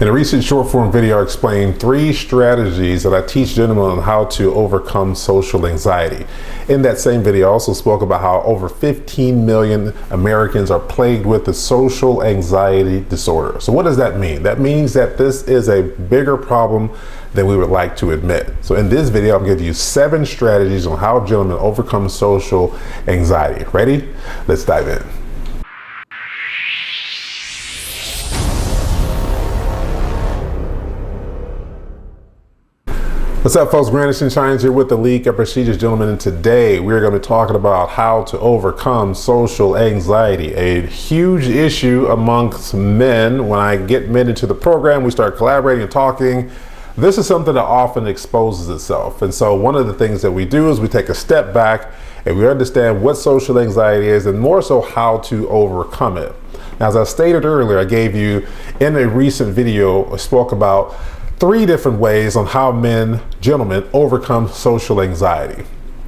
In a recent short form video, I explained 3 strategies that I teach gentlemen on how to overcome social anxiety. In that same video, I also spoke about how over 15 million Americans are plagued with the social anxiety disorder. So what does that mean? That means that this is a bigger problem than we would like to admit. So in this video, I'm going to give you 7 strategies on how gentlemen overcome social anxiety. Ready? Let's dive in. What's up, folks? Grandison Shines here with the League of Prestigious Gentlemen, and today we're going to be talking about how to overcome social anxiety, a huge issue amongst men. When I get men into the program, we start collaborating and talking. This is something that often exposes itself, and so one of the things that we do is we take a step back and we understand what social anxiety is, and more so how to overcome it. Now, as I stated earlier, I gave you in a recent video, I spoke about 3 different ways on how gentlemen overcome social anxiety.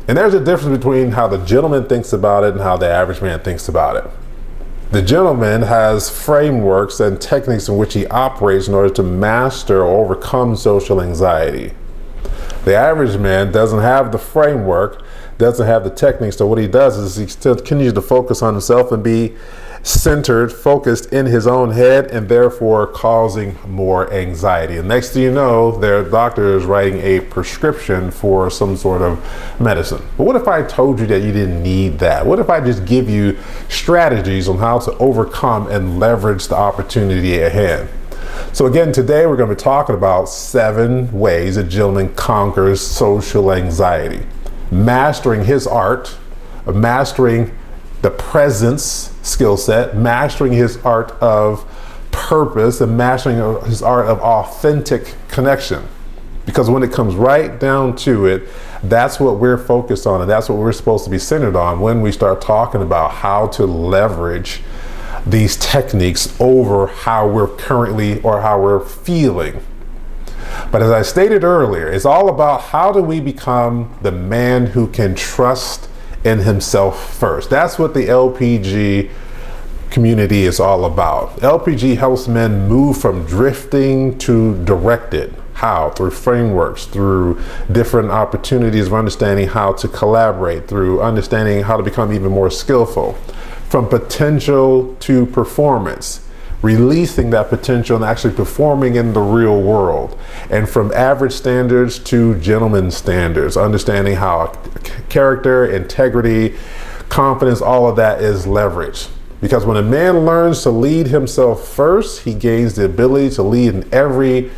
And there's a difference between how the gentleman thinks about it and how the average man thinks about it. The gentleman has frameworks and techniques in which he operates in order to master or overcome social anxiety. The average man doesn't have the framework, doesn't have the techniques, so what he does is he still continues to focus on himself and be centered, focused in his own head, and therefore causing more anxiety. And next thing you know, their doctor is writing a prescription for some sort of medicine. But what if I told you that you didn't need that? What if I just give you strategies on how to overcome and leverage the opportunity at hand? So again, today we're going to be talking about 7 ways a gentleman conquers social anxiety. Mastering his art, mastering the presence skill set, mastering his art of purpose, and mastering his art of authentic connection. Because when it comes right down to it, that's what we're focused on, and that's what we're supposed to be centered on when we start talking about how to leverage these techniques over how we're currently or how we're feeling. But as I stated earlier, it's all about how do we become the man who can trust in himself first. That's what the LPG community is all about. LPG helps men move from drifting to directed. How? Through frameworks, through different opportunities of understanding how to collaborate, through understanding how to become even more skillful. From potential to performance, releasing that potential and actually performing in the real world. And from average standards to gentleman standards, understanding how character, integrity, confidence, all of that is leveraged. Because when a man learns to lead himself first, he gains the ability to lead in every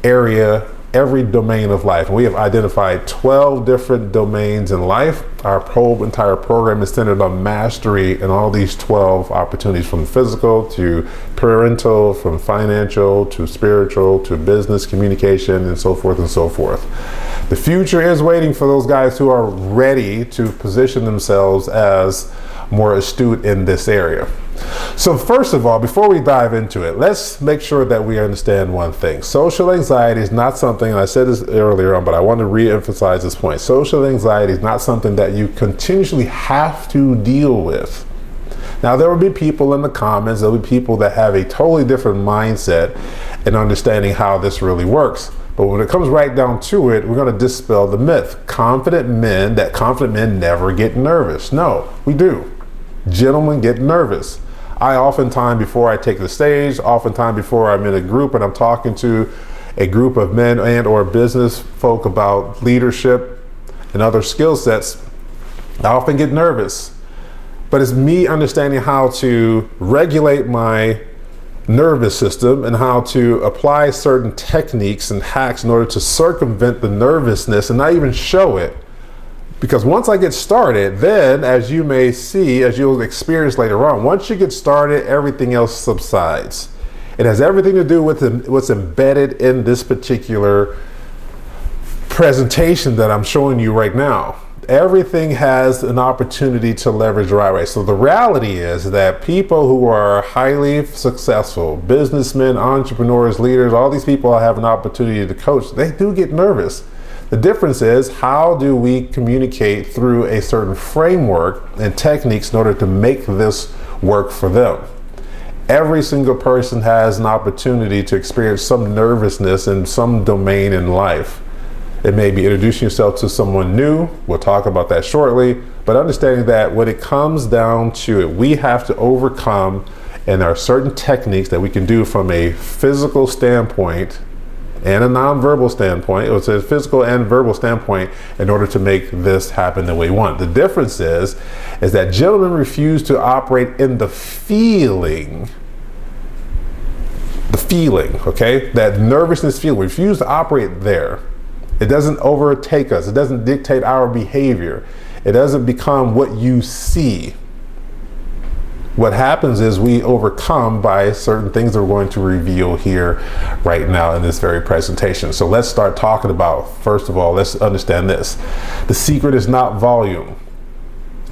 area, every domain of life. And we have identified 12 different domains in life. Our whole entire program is centered on mastery in all these 12 opportunities, from physical to parental, from financial to spiritual to business, communication, and so forth and so forth. The future is waiting for those guys who are ready to position themselves as more astute in this area. So first of all, before we dive into it, let's make sure that we understand one thing. Social anxiety is not something, and I said this earlier on, but I want to re-emphasize this point. Social anxiety is not something that you continuously have to deal with. Now, there will be people in the comments, there will be people that have a totally different mindset in understanding how this really works. But when it comes right down to it, we're going to dispel the myth. Confident men never get nervous. No, we do. Gentlemen get nervous. I oftentimes, before I take the stage, oftentimes before I'm in a group and I'm talking to a group of men and or business folk about leadership and other skill sets, I often get nervous. But it's me understanding how to regulate my nervous system and how to apply certain techniques and hacks in order to circumvent the nervousness and not even show it. Because once I get started, then as you may see, as you'll experience later on, once you get started, everything else subsides. It has everything to do with what's embedded in this particular presentation that I'm showing you right now. Everything has an opportunity to leverage the right way. So the reality is that people who are highly successful, businessmen, entrepreneurs, leaders, all these people have an opportunity to coach. They do get nervous. The difference is, how do we communicate through a certain framework and techniques in order to make this work for them? Every single person has an opportunity to experience some nervousness in some domain in life. It may be introducing yourself to someone new. We'll talk about that shortly. But understanding that when it comes down to it, we have to overcome, and there are certain techniques that we can do from a physical standpoint and a nonverbal standpoint. It's a physical and verbal standpoint in order to make this happen the way we want. The difference is that gentlemen refuse to operate in the feeling, okay? That nervousness feeling, we refuse to operate there. It doesn't overtake us. It doesn't dictate our behavior. It doesn't become what you see. What happens is we overcome by certain things that we're going to reveal here right now in this very presentation. So let's start talking about, first of all, let's understand this. The secret is not volume.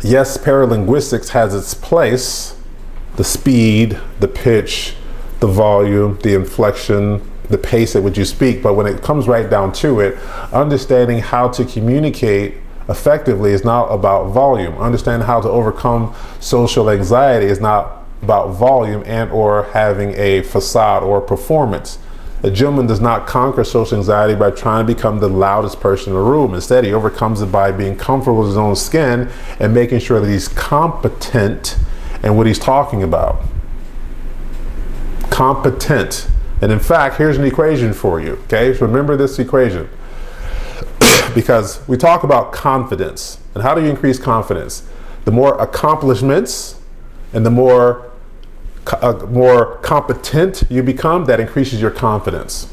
Yes, paralinguistics has its place, the speed, the pitch, the volume, the inflection, the pace at which you speak. But when it comes right down to it, understanding how to communicate effectively is not about volume. Understanding how to overcome social anxiety is not about volume and or having a facade or performance. A gentleman does not conquer social anxiety by trying to become the loudest person in the room. Instead, he overcomes it by being comfortable with his own skin and making sure that he's competent in what he's talking about. Competent. And in fact, here's an equation for you, okay? So remember this equation. Because we talk about confidence. And how do you increase confidence? The more accomplishments and the more competent you become, that increases your confidence.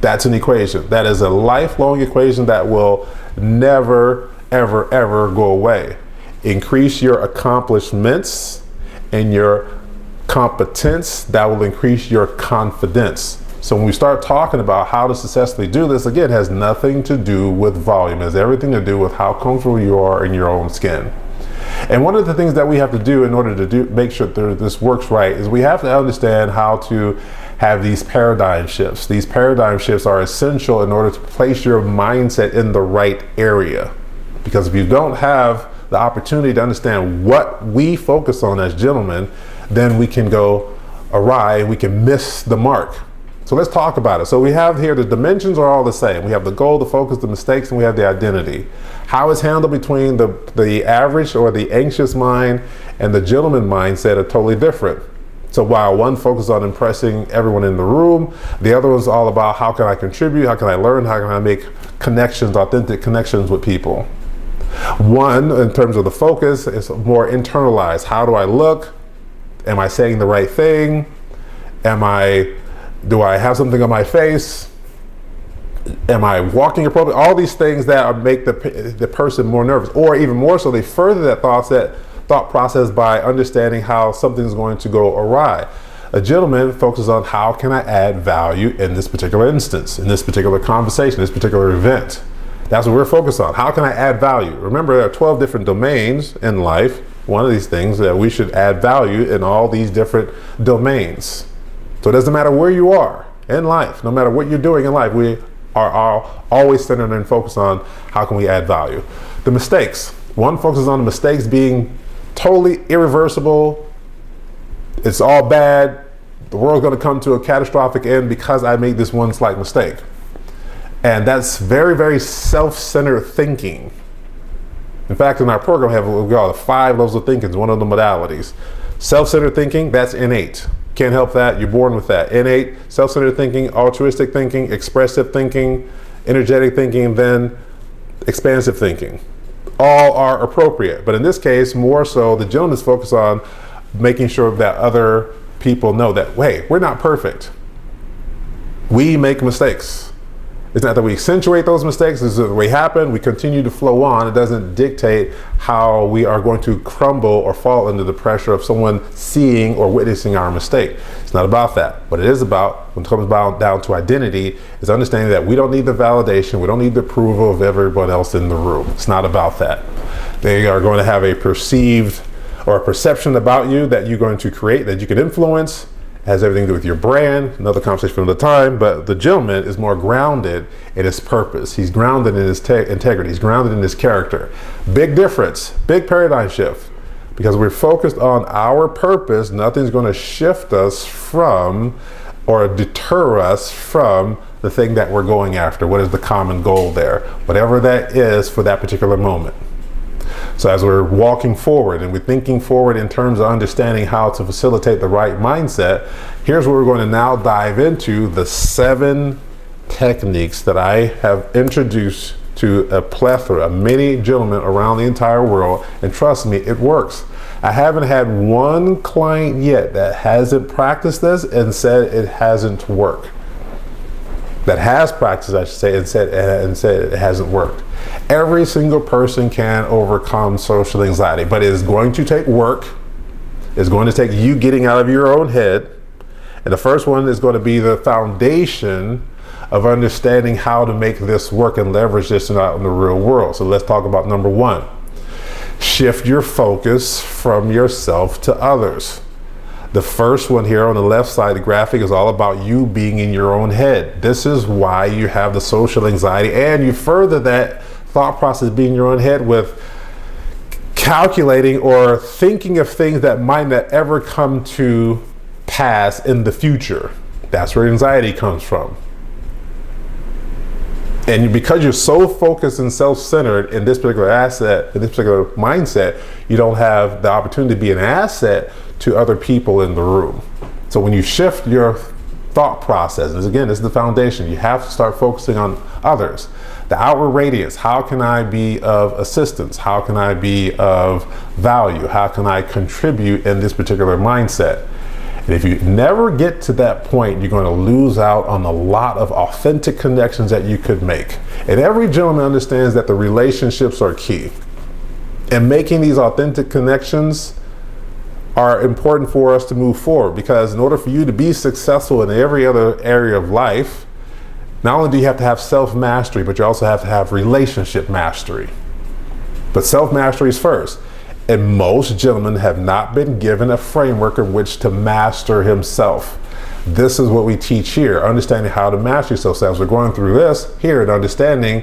That's an equation. That is a lifelong equation that will never, ever, ever go away. Increase your accomplishments and your competence, that will increase your confidence. So when we start talking about how to successfully do this, again, it has nothing to do with volume. It has everything to do with how comfortable you are in your own skin. And one of the things that we have to do in order to make sure that this works right is we have to understand how to have these paradigm shifts. These paradigm shifts are essential in order to place your mindset in the right area. Because if you don't have the opportunity to understand what we focus on as gentlemen, then we can go awry, we can miss the mark. So let's talk about it. So we have here, the dimensions are all the same. We have the goal, the focus, the mistakes, and we have the identity. How it's handled between the average or the anxious mind and the gentleman mindset are totally different. So while one focuses on impressing everyone in the room, the other one's all about how can I contribute, how can I learn, how can I make connections, authentic connections with people. One, in terms of the focus, is more internalized. How do I look? Am I saying the right thing? Do I have something on my face? Am I walking appropriately? All these things that make the person more nervous, or even more so, they further that thought process by understanding how something's going to go awry. A gentleman focuses on how can I add value in this particular instance, in this particular conversation, this particular event. That's what we're focused on. How can I add value? Remember, there are 12 different domains in life. One of these things that we should add value in all these different domains. So it doesn't matter where you are in life, no matter what you're doing in life, we are always centered and focused on how can we add value. The mistakes. One focuses on the mistakes being totally irreversible. It's all bad. The world's going to come to a catastrophic end because I made this one slight mistake. And that's very, very self-centered thinking. In fact, in our program, we have what we call the 5 levels of thinking, one of the modalities. Self-centered thinking, that's innate. Can't help that, you're born with that. Innate, self-centered thinking, altruistic thinking, expressive thinking, energetic thinking, then expansive thinking. All are appropriate, but in this case, more so, the gentleman's focus on making sure that other people know that, hey, we're not perfect. We make mistakes. It's not that we accentuate those mistakes, it's that they happen, we continue to flow on. It doesn't dictate how we are going to crumble or fall under the pressure of someone seeing or witnessing our mistake. It's not about that. What it is about, when it comes down to identity, is understanding that we don't need the validation, we don't need the approval of everyone else in the room. It's not about that. They are going to have a perceived or a perception about you that you're going to create, that you can influence. Has everything to do with your brand, another conversation from the time, but the gentleman is more grounded in his purpose. He's grounded in his integrity. He's grounded in his character. Big difference, big paradigm shift. Because we're focused on our purpose, nothing's going to shift us from or deter us from the thing that we're going after. What is the common goal there? Whatever that is for that particular moment. So as we're walking forward and we're thinking forward in terms of understanding how to facilitate the right mindset, here's where we're going to now dive into the 7 techniques that I have introduced to a plethora, many gentlemen around the entire world, and trust me, it works. I haven't had one client yet that hasn't practiced this and said it hasn't worked. That has practiced, I should say, and said it hasn't worked. Every single person can overcome social anxiety, but it is going to take work. It's going to take you getting out of your own head. And the first one is going to be the foundation of understanding how to make this work and leverage this out in the real world. So let's talk about number 1. Shift your focus from yourself to others. The first one here on the left side of the graphic is all about you being in your own head. This is why you have the social anxiety, and you further that thought process being in your own head with calculating or thinking of things that might not ever come to pass in the future. That's where anxiety comes from. And because you're so focused and self-centered in this particular asset, in this particular mindset, you don't have the opportunity to be an asset to other people in the room. So when you shift your thought process, and again, this is the foundation, you have to start focusing on others. The outward radiance, how can I be of assistance? How can I be of value? How can I contribute in this particular mindset? And if you never get to that point, you're going to lose out on a lot of authentic connections that you could make. And every gentleman understands that the relationships are key. And making these authentic connections are important for us to move forward, because in order for you to be successful in every other area of life, not only do you have to have self-mastery, but you also have to have relationship mastery. But self-mastery is first. And most gentlemen have not been given a framework in which to master himself. This is what we teach here, understanding how to master yourself. So as we're going through this here and understanding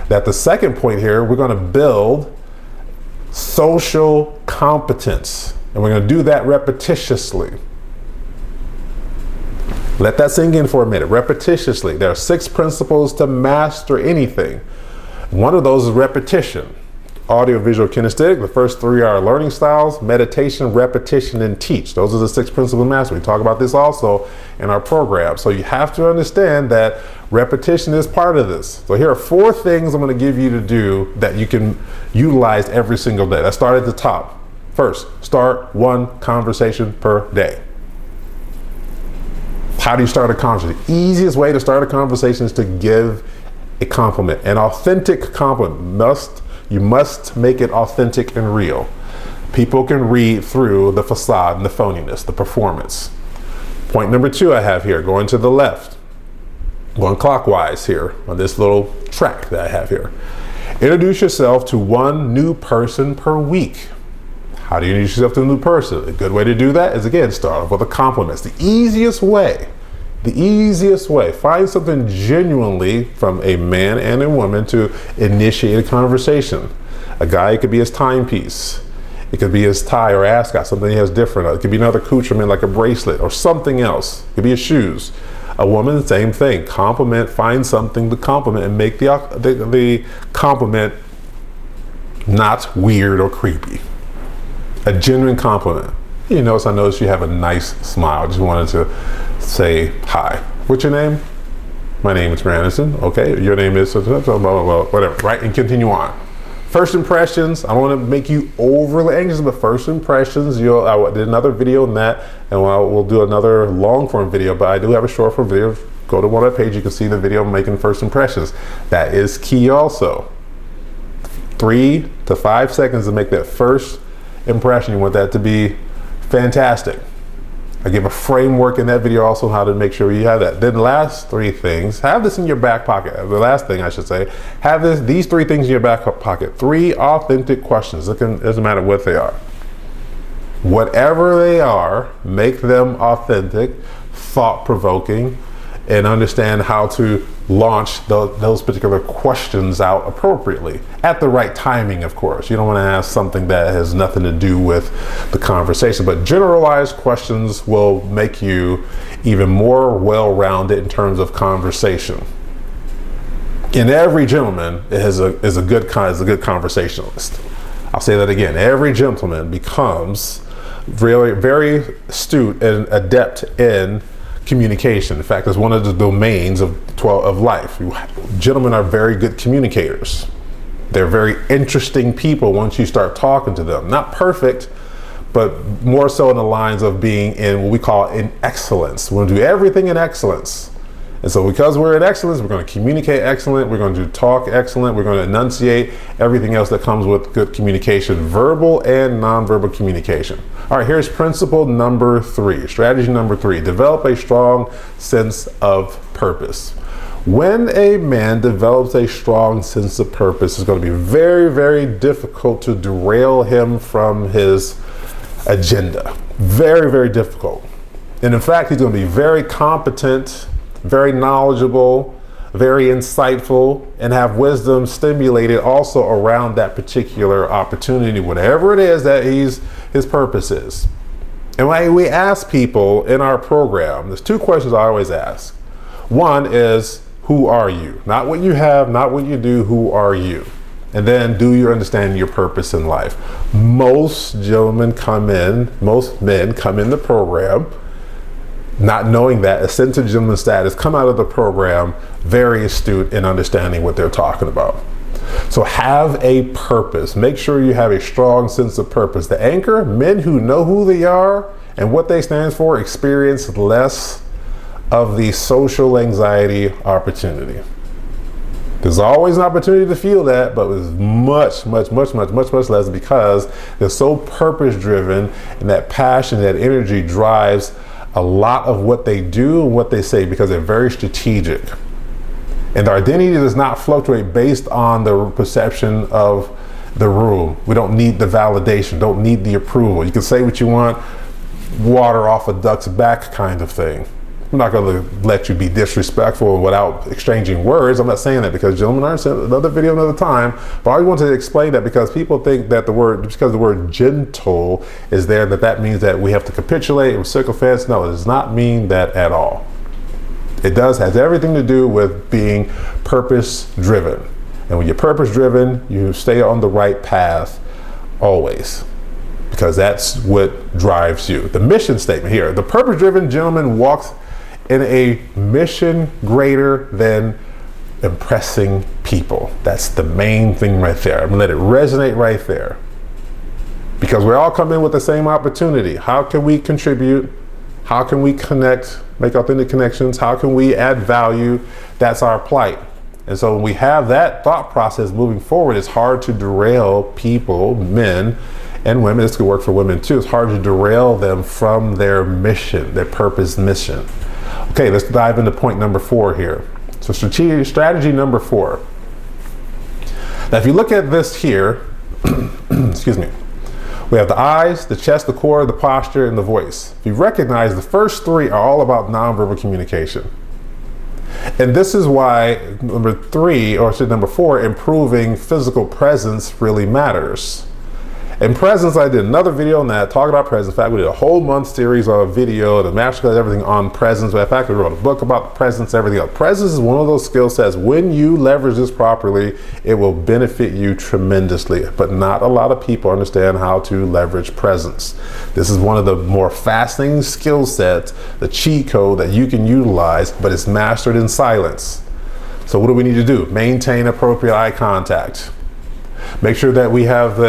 that the second point here, we're going to build social competence. And we're going to do that repetitiously. Let that sink in for a minute. Repetitiously. There are 6 principles to master anything. One of those is repetition. Audio, visual, kinesthetic. The first 3 are learning styles, meditation, repetition, and teach. Those are the 6 principles of mastery. We talk about this also in our program. So you have to understand that repetition is part of this. So here are 4 things I'm going to give you to do that you can utilize every single day. Let's start at the top. First, start 1 conversation per day. How do you start a conversation? The easiest way to start a conversation is to give a compliment. An authentic compliment. You must make it authentic and real. People can read through the facade and the phoniness, the performance. Point number 2 I have here, going to the left, going clockwise here on this little track that I have here. Introduce yourself to 1 new person per week. How do you introduce yourself to a new person? A good way to do that is, again, start off with a compliment. It's the easiest way. The easiest way. Find something genuinely from a man and a woman to initiate a conversation. A guy, it could be his timepiece. It could be his tie or ascot, something he has different. It could be another accoutrement like a bracelet or something else. It could be his shoes. A woman, same thing. Compliment, find something to compliment and make the compliment not weird or creepy. A genuine compliment. You notice, I noticed you have a nice smile. Just wanted to say hi. What's your name? My name is Anderson. Okay, your name is whatever, right? And continue on. First impressions, I don't want to make you overly anxious, but first impressions, I did another video on that, and we'll do another long form video, but I do have a short form video. Go to one of the page, you can see the video making first impressions. That is key also. 3 to 5 seconds to make that first impression. You want that to be fantastic. I give a framework in that video also on how to make sure you have that. Then the last 3 things, have this in your back pocket. The last thing I should say, have these 3 things in your back pocket. 3 authentic questions. It doesn't matter what they are. Whatever they are, make them authentic, thought-provoking, and understand how to launch those particular questions out appropriately at the right timing. Of course, you don't want to ask something that has nothing to do with the conversation, but generalized questions will make you even more well-rounded in terms of conversation. And every gentleman is a good conversationalist. I'll say that again. Every gentleman becomes really very astute and adept in communication. In fact, it's one of the domains of life. Gentlemen are very good communicators. They're very interesting people once you start talking to them. Not perfect, but more so in the lines of being in what we call in excellence. We're going to do everything in excellence. And so because we're in excellence, we're going to communicate excellent, we're going to talk excellent, we're going to enunciate everything else that comes with good communication, verbal and nonverbal communication. All right, here's principle number 3, strategy number 3, develop a strong sense of purpose. When a man develops a strong sense of purpose, it's going to be very, very difficult to derail him from his agenda. Very, very difficult. And in fact, he's going to be very competent, very knowledgeable, very insightful, and have wisdom stimulated also around that particular opportunity, whatever it is that his purpose is. And when we ask people in our program, there's 2 questions I always ask. One is, who are you? Not what you have, not what you do, who are you? And then, do you understand your purpose in life? Most men come in the program not knowing that, ascend to gentleman status, come out of the program very astute in understanding what they're talking about. So have a purpose. Make sure you have a strong sense of purpose. The anchor, men who know who they are and what they stand for, experience less of the social anxiety opportunity. There's always an opportunity to feel that, but it's much less because they're so purpose driven, and that passion, that energy drives a lot of what they do and what they say because they're very strategic. And their identity does not fluctuate based on the perception of the room. We don't need the validation, don't need the approval. You can say what you want, water off a duck's back kind of thing. I'm not going to let you be disrespectful without exchanging words. I'm not saying that because gentlemen aren't, another video another time, but I wanted to explain that because people think that the word gentle is there, that means that we have to capitulate and sycophants. No, it does not mean that at all. It has everything to do with being purpose driven. And when you're purpose driven, you stay on the right path always, because that's what drives you. The mission statement here, the purpose driven gentleman walks in a mission greater than impressing people. That's the main thing right there. I'm gonna let it resonate right there, because we all come in with the same opportunity. How can we contribute? How can we connect, make authentic connections? How can we add value? That's our plight. And so when we have that thought process moving forward, it's hard to derail people, men and women. This could work for women too. It's hard to derail them from their mission, their purpose mission. Okay, let's dive into point number 4 here. So strategy number 4. Now, if you look at this here, excuse me, we have the eyes, the chest, the core, the posture, and the voice. If you recognize, the first 3 are all about nonverbal communication. And this is why number 4, improving physical presence really matters. In presence, I did another video on that, talking about presence. In fact, we did a whole month series of video, the masterclass, everything on presence. In fact, we wrote a book about presence, everything else. Presence is one of those skill sets. When you leverage this properly, it will benefit you tremendously. But not a lot of people understand how to leverage presence. This is one of the more fascinating skill sets, the cheat code that you can utilize, but it's mastered in silence. So what do we need to do? Maintain appropriate eye contact. Make sure that we have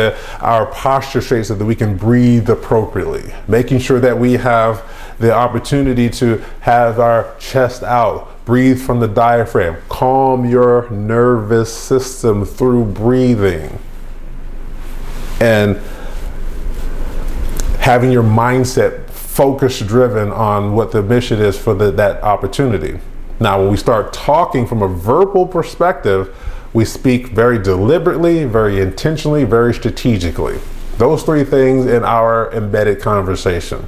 our posture straight so that we can breathe appropriately. Making sure that we have the opportunity to have our chest out. Breathe from the diaphragm. Calm your nervous system through breathing. And having your mindset focus driven on what the mission is for that opportunity. Now, when we start talking from a verbal perspective, we speak very deliberately, very intentionally, very strategically. Those 3 things in our embedded conversation.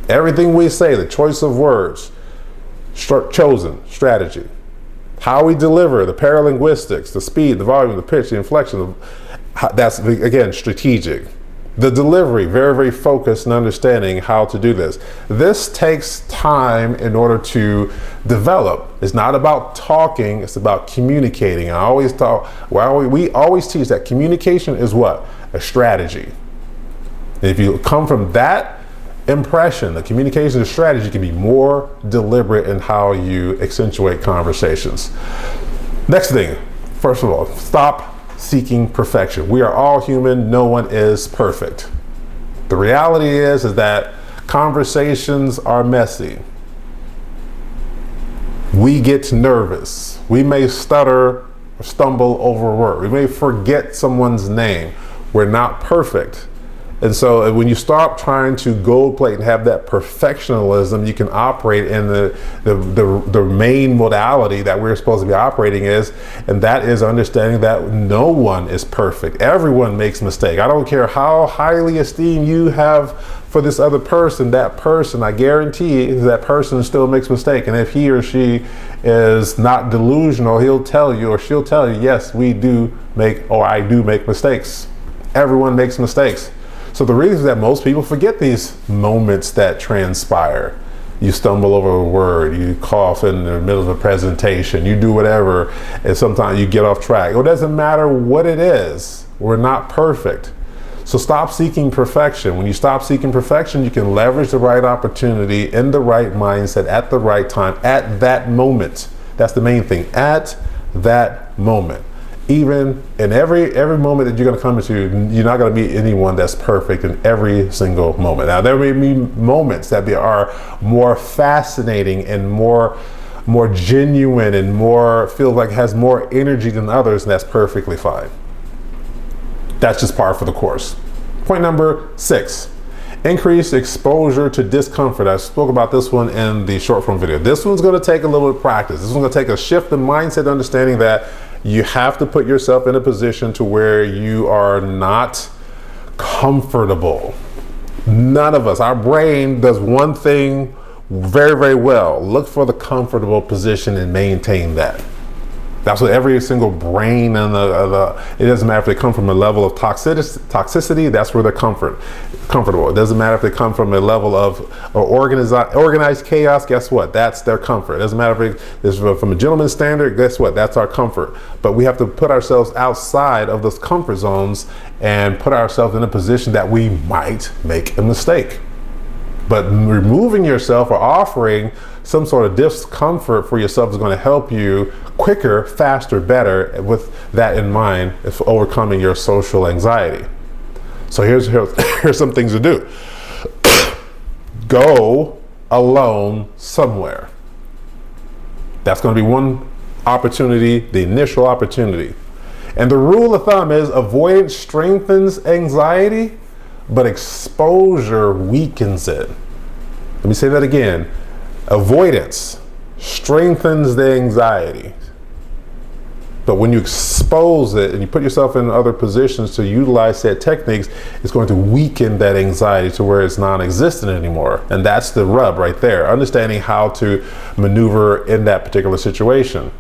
Everything we say, the choice of words, chosen strategy. How we deliver, the paralinguistics, the speed, the volume, the pitch, the inflection, that's, again, strategic. The delivery, very, very focused and understanding how to do this. This takes time in order to develop. It's not about talking, it's about communicating. I always talk, we always teach that communication is what? A strategy. And if you come from that impression, the communication and strategy can be more deliberate in how you accentuate conversations. Next thing, first of all, stop seeking perfection. We are all human. No one is perfect. The reality is that conversations are messy. We get nervous. We may stutter or stumble over a word. We may forget someone's name. We're not perfect. And so when you stop trying to gold plate and have that perfectionism, you can operate in the main modality that we're supposed to be operating is, and that is understanding that no one is perfect. Everyone makes mistakes. I don't care how highly esteemed you have for this other person, that person, I guarantee that person still makes mistakes. And if he or she is not delusional, he'll tell you or she'll tell you, yes, we do make, or I do make mistakes. Everyone makes mistakes. So the reason is that most people forget these moments that transpire. You stumble over a word, you cough in the middle of a presentation, you do whatever, and sometimes you get off track. It doesn't matter what it is. We're not perfect. So stop seeking perfection. When you stop seeking perfection, you can leverage the right opportunity in the right mindset at the right time, at that moment. That's the main thing, at that moment. Even in every moment that you're going to come into, you're not going to meet anyone that's perfect in every single moment. Now, there may be moments that are more fascinating and more genuine and more feel like has more energy than others, and that's perfectly fine. That's just par for the course. Point number 6, increase exposure to discomfort. I spoke about this one in the short form video. This one's going to take a little bit of practice. This one's going to take a shift in mindset, understanding that you have to put yourself in a position to where you are not comfortable. None of us, our brain does one thing very, very well. Look for the comfortable position and maintain that. That's what every single brain and it doesn't matter if they come from a level of toxicity, that's where they're comfortable. It doesn't matter if they come from a level of organized chaos, guess what? That's their comfort. It doesn't matter if it's from a gentleman's standard, guess what? That's our comfort. But we have to put ourselves outside of those comfort zones and put ourselves in a position that we might make a mistake. But removing yourself or offering some sort of discomfort for yourself is going to help you quicker, faster, better with that in mind if overcoming your social anxiety. So here's some things to do. Go alone somewhere. That's going to be one opportunity, the initial opportunity. And the rule of thumb is avoidance strengthens anxiety, but exposure weakens it. Let me say that again. Avoidance strengthens the anxiety. But when you expose it and you put yourself in other positions to utilize said techniques, it's going to weaken that anxiety to where it's non-existent anymore. And that's the rub right there. Understanding how to maneuver in that particular situation.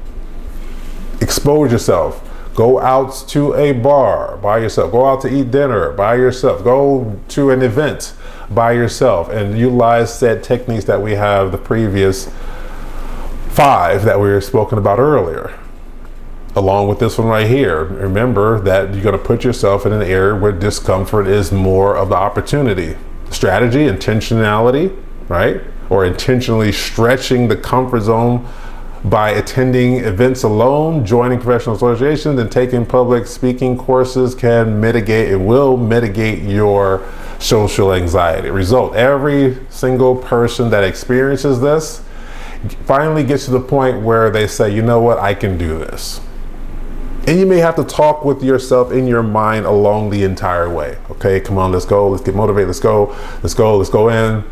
Expose yourself. Go out to a bar by yourself. Go out to eat dinner by yourself. Go to an event by yourself and utilize said techniques that we have, the previous 5 that we were spoken about earlier. Along with this one right here, remember that you're going to put yourself in an area where discomfort is more of the opportunity. Strategy, intentionality, right? Or intentionally stretching the comfort zone by attending events alone, joining professional associations, and taking public speaking courses can mitigate, it will mitigate your social anxiety. Result, every single person that experiences this finally gets to the point where they say, you know what, I can do this. And you may have to talk with yourself in your mind along the entire way. Okay, come on, let's go, let's get motivated, let's go in.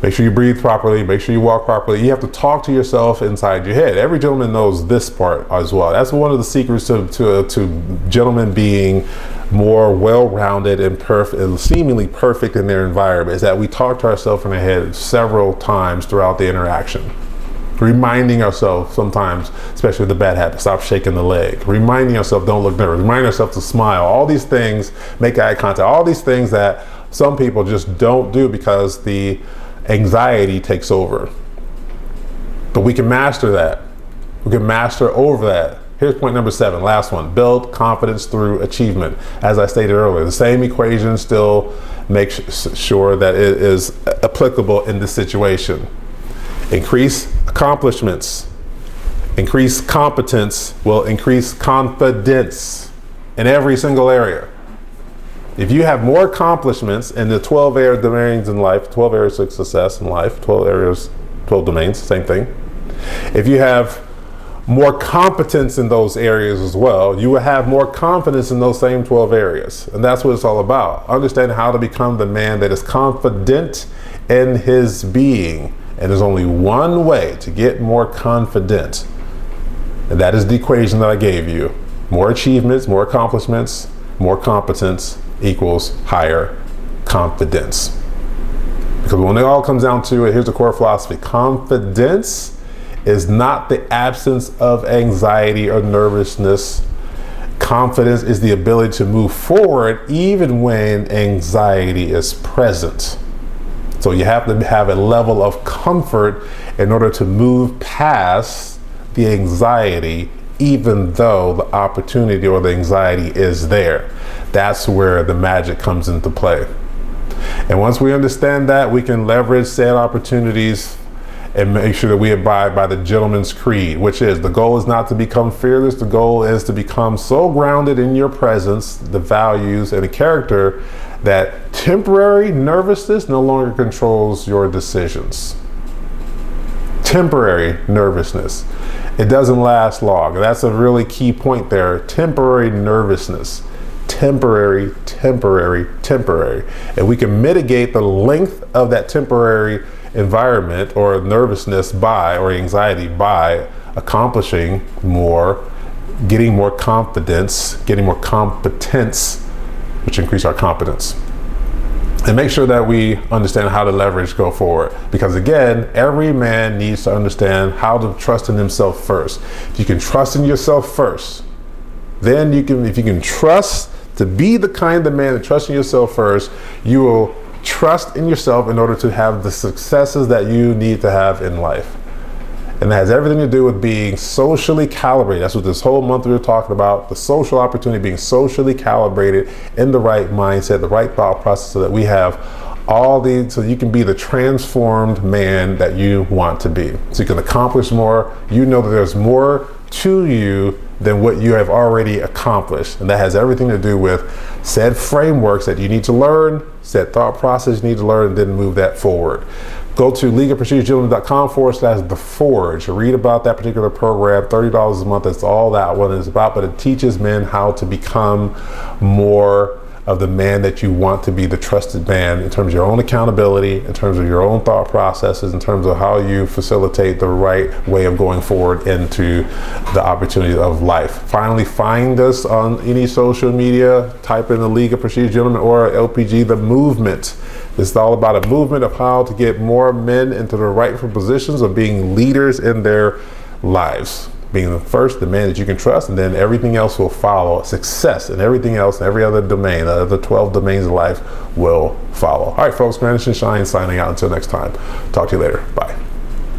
Make sure you breathe properly, make sure you walk properly. You have to talk to yourself inside your head. Every gentleman knows this part as well. That's one of the secrets to gentlemen being more well-rounded and perfect, and seemingly perfect in their environment, is that we talk to ourselves in our head several times throughout the interaction. Reminding ourselves sometimes, especially with the bad habit, stop shaking the leg. Reminding ourselves, don't look nervous. Reminding ourselves to smile. All these things, make eye contact. All these things that some people just don't do because the anxiety takes over. But we can master that. We can master over that. Here's point number 7, last one. Build confidence through achievement. As I stated earlier, the same equation still makes sure that it is applicable in this situation. Increase accomplishments. Increase competence will increase confidence in every single area. If you have more accomplishments in the 12 domains in life, 12 areas of success in life, 12 domains, same thing. If you have more competence in those areas as well, you will have more confidence in those same 12 areas. And that's what it's all about. Understanding how to become the man that is confident in his being. And there's only one way to get more confident. And that is the equation that I gave you. More achievements, more accomplishments, more competence equals higher confidence. Because when it all comes down to it, here's the core philosophy. Confidence is not the absence of anxiety or nervousness. Confidence is the ability to move forward even when anxiety is present. So you have to have a level of comfort in order to move past the anxiety, even though the opportunity or the anxiety is there. That's where the magic comes into play. And once we understand that, we can leverage said opportunities and make sure that we abide by the gentleman's creed, which is the goal is not to become fearless. The goal is to become so grounded in your presence, the values and the character, that temporary nervousness no longer controls your decisions. Temporary nervousness. It doesn't last long. That's a really key point there. Temporary nervousness. Temporary. And we can mitigate the length of that temporary environment or nervousness or anxiety by accomplishing more, getting more confidence, getting more competence, which increase our competence. And make sure that we understand how to leverage go forward. Because again, every man needs to understand how to trust in himself first. If you can trust in yourself first, then if you can trust to be the kind of man that trusts in yourself first, you will trust in yourself in order to have the successes that you need to have in life. And that has everything to do with being socially calibrated. That's what this whole month we were talking about, the social opportunity, being socially calibrated in the right mindset, the right thought process, so that we have so you can be the transformed man that you want to be. So you can accomplish more. You know that there's more to you than what you have already accomplished. And that has everything to do with said frameworks that you need to learn, said thought process you need to learn, and then move that forward. Go to leagueofprestigegentlemen.com/The Forge. Read about that particular program, $30 a month. That's all that one is about, but it teaches men how to become more of the man that you want to be, the trusted man, in terms of your own accountability, in terms of your own thought processes, in terms of how you facilitate the right way of going forward into the opportunity of life. Finally, find us on any social media, type in the League of Prestigious Gentlemen or LPG, the movement. This is all about a movement of how to get more men into the rightful positions of being leaders in their lives. Being the first, the man that you can trust, and then everything else will follow. Success and everything else, and every other domain, the other 12 domains of life will follow. All right, folks, Grandison Shine signing out. Until next time. Talk to you later. Bye.